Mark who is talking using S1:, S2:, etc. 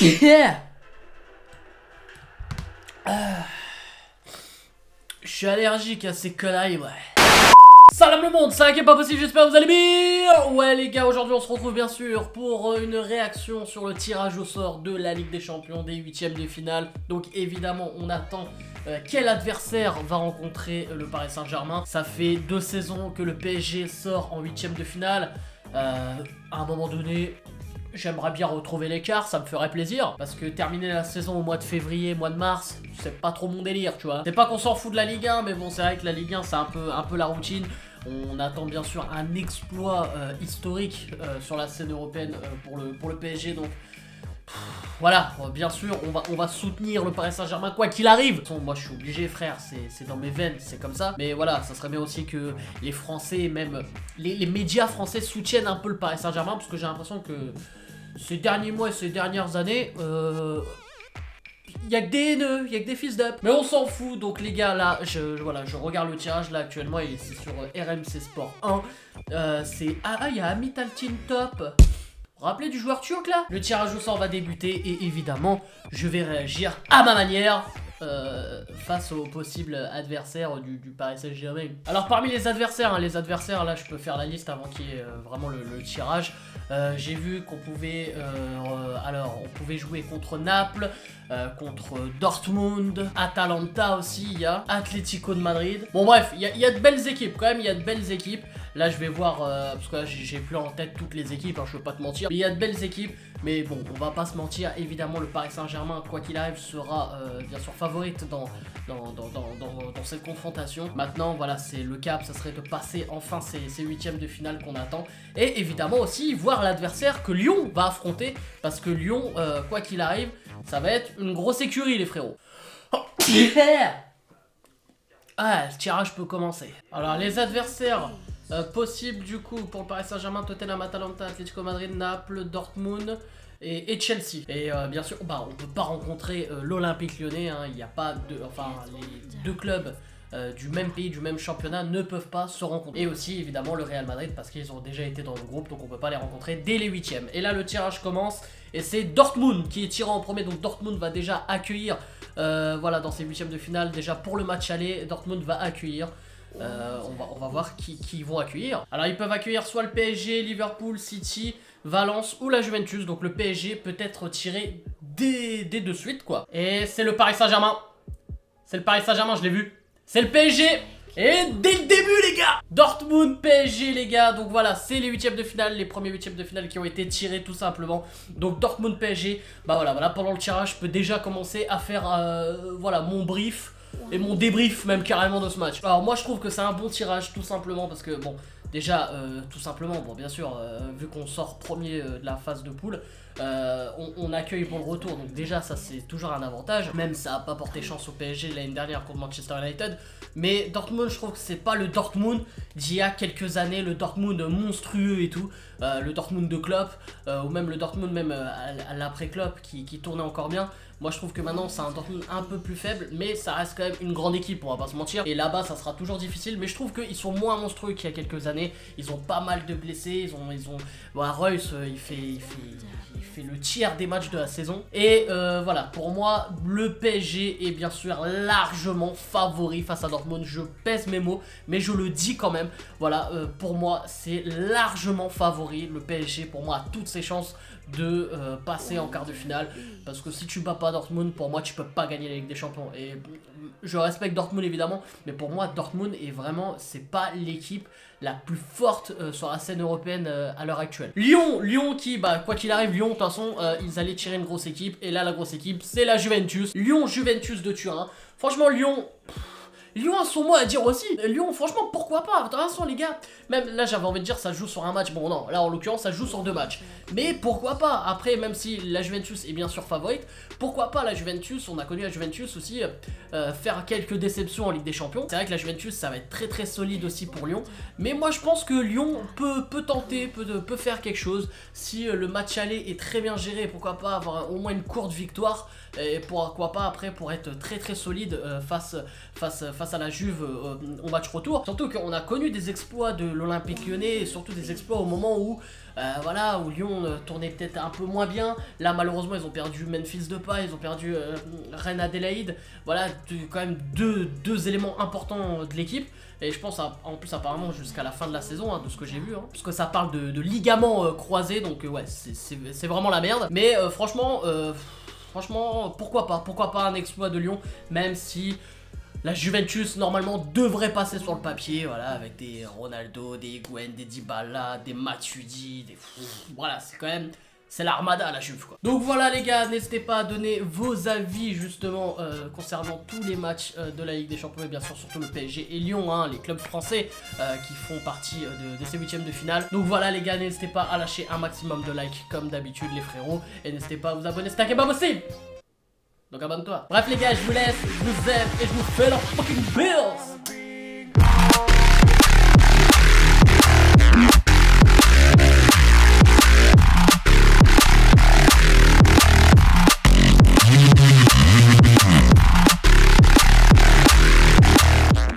S1: Je suis allergique à ces conneries, ouais. Salam le monde, ça qui est pas possible, j'espère que vous allez bien. Ouais les gars, aujourd'hui on se retrouve bien sûr pour une réaction sur le tirage au sort de la Ligue des Champions des 8e de finale. Donc évidemment on attend quel adversaire va rencontrer le Paris Saint-Germain. Ça fait 2 saisons que le PSG sort en 8e de finale. À un moment donné, j'aimerais bien retrouver l'écart, ça me ferait plaisir. Parce que terminer la saison au mois de février, mois de mars, c'est pas trop mon délire, tu vois. C'est pas qu'on s'en fout de la Ligue 1, mais bon, c'est vrai que la Ligue 1, c'est un peu la routine. On attend bien sûr un exploit historique sur la scène européenne pour le PSG, donc... Voilà, bien sûr, on va soutenir le Paris Saint-Germain quoi qu'il arrive. Moi je suis obligé frère, c'est dans mes veines, c'est comme ça. Mais voilà, ça serait bien aussi que les Français, même les médias français soutiennent un peu le Paris Saint-Germain. Parce que j'ai l'impression que ces derniers mois et ces dernières années, y'a que des haineux, y'a que des fils d'up. Mais on s'en fout, donc les gars, là, voilà, je regarde le tirage là actuellement et c'est sur RMC Sport 1. Il y a Amit Altin Top. Vous vous rappelez du joueur turc là? Le tirage au sort va débuter et évidemment je vais réagir à ma manière face aux possibles adversaires du Paris Saint-Germain. Alors parmi les adversaires là je peux faire la liste avant qu'il y ait vraiment le tirage. J'ai vu qu'on pouvait on pouvait jouer contre Naples, contre Dortmund, Atalanta aussi, il y a Atlético de Madrid. Bon bref, il y a de belles équipes quand même, il y a de belles équipes. Là je vais voir, parce que là j'ai plus en tête toutes les équipes, hein, je veux pas te mentir. Mais il y a de belles équipes, mais bon, on va pas se mentir, évidemment le Paris Saint-Germain, quoi qu'il arrive, sera bien sûr favorite dans cette confrontation. Maintenant, voilà, c'est le cap, ça serait de passer enfin ces 8e de finale qu'on attend. Et évidemment aussi, voir l'adversaire que Lyon va affronter, parce que Lyon, quoi qu'il arrive, ça va être une grosse écurie les frérots. Ah, le tirage peut commencer. Alors les adversaires... possible du coup pour le Paris Saint-Germain, Tottenham, Atalanta, Atlético Madrid, Naples, Dortmund et Chelsea. Et bien sûr, bah, on peut pas rencontrer l'Olympique Lyonnais, hein, il n'y a pas de... Enfin, les deux clubs du même pays, du même championnat ne peuvent pas se rencontrer. Et aussi évidemment le Real Madrid parce qu'ils ont déjà été dans le groupe, donc on peut pas les rencontrer dès les 8e. Et là le tirage commence et c'est Dortmund qui est tiré en premier, donc Dortmund va déjà accueillir, voilà, dans ces 8e de finale, déjà pour le match aller, Dortmund va accueillir. On va voir qui ils vont accueillir. Alors ils peuvent accueillir soit le PSG, Liverpool, City, Valence ou la Juventus. Donc le PSG peut être tiré dès de suite quoi. Et c'est le Paris Saint-Germain. C'est le Paris Saint-Germain, je l'ai vu. C'est le PSG. Et dès le début les gars, Dortmund PSG les gars. Donc voilà, c'est les 8e de finale, les premiers 8e de finale qui ont été tirés tout simplement. Donc Dortmund PSG. Bah voilà, pendant le tirage je peux déjà commencer à faire voilà, mon brief et mon débrief même carrément de ce match. Alors moi je trouve que c'est un bon tirage tout simplement parce que bon, déjà tout simplement, bon bien sûr vu qu'on sort premier de la phase de poule, on accueille pour le retour, donc déjà ça c'est toujours un avantage, même ça a pas porté chance au PSG l'année dernière contre Manchester United. Mais Dortmund, je trouve que c'est pas le Dortmund d'il y a quelques années, le Dortmund monstrueux et tout, le Dortmund de Klopp, ou même le Dortmund même à l'après-Klopp qui tournait encore bien. Moi je trouve que maintenant c'est un Dortmund un peu plus faible, mais ça reste quand même une grande équipe, on va pas se mentir. Et là-bas ça sera toujours difficile, mais je trouve qu'ils sont moins monstrueux qu'il y a quelques années. Ils ont pas mal de blessés, voilà, Reus il fait le tiers des matchs de la saison. Et voilà, pour moi le PSG est bien sûr largement favori face à Dortmund. Je pèse mes mots, mais je le dis quand même. Voilà, pour moi c'est largement favori. Le PSG pour moi a toutes ses chances de passer en quart de finale, parce que si tu bats pas Dortmund, pour moi tu peux pas gagner la Ligue des Champions. Et je respecte Dortmund évidemment, mais pour moi Dortmund est vraiment, c'est pas l'équipe la plus forte sur la scène européenne à l'heure actuelle. Lyon qui, bah quoi qu'il arrive, Lyon de toute façon ils allaient tirer une grosse équipe, et là la grosse équipe c'est la Juventus. Juventus de Turin. Franchement Lyon a son mot à dire aussi. Lyon, franchement, pourquoi pas? De toute façon, les gars, même là, j'avais envie de dire ça se joue sur un match. Bon, non, là, en l'occurrence, ça se joue sur 2 matchs. Mais pourquoi pas? Après, même si la Juventus est bien sûr favorite, pourquoi pas la Juventus? On a connu la Juventus aussi faire quelques déceptions en Ligue des Champions. C'est vrai que la Juventus, ça va être très très solide aussi pour Lyon. Mais moi, je pense que Lyon peut tenter, peut faire quelque chose. Si le match aller est très bien géré, pourquoi pas avoir au moins une courte victoire. Et pourquoi pas après pour être très très solide face face à la Juve au match retour. Surtout qu'on a connu des exploits de l'Olympique Lyonnais, et surtout des exploits au moment où voilà, où Lyon tournait peut-être un peu moins bien. Là malheureusement ils ont perdu Memphis Depay, ils ont perdu Reine Adélaïde. Voilà, quand même deux éléments importants de l'équipe. Et je pense en plus apparemment jusqu'à la fin de la saison, hein, de ce que j'ai vu, hein, parce que ça parle de ligaments croisés, donc ouais c'est vraiment la merde. Mais franchement, pourquoi pas un exploit de Lyon, même si la Juventus normalement devrait passer sur le papier, voilà, avec des Ronaldo, des Higuaín, des Dybala, des Matuidi, voilà, c'est quand même... C'est l'armada la Juve quoi. Donc voilà les gars, n'hésitez pas à donner vos avis justement concernant tous les matchs de la Ligue des Champions et bien sûr surtout le PSG et Lyon, hein, les clubs français qui font partie de ces huitièmes de finale. Donc voilà les gars, n'hésitez pas à lâcher un maximum de likes comme d'habitude les frérots. Et n'hésitez pas à vous abonner, c'est pas possible. Donc abonne-toi. Bref les gars, je vous laisse, je vous aime et je vous fais leur fucking bills.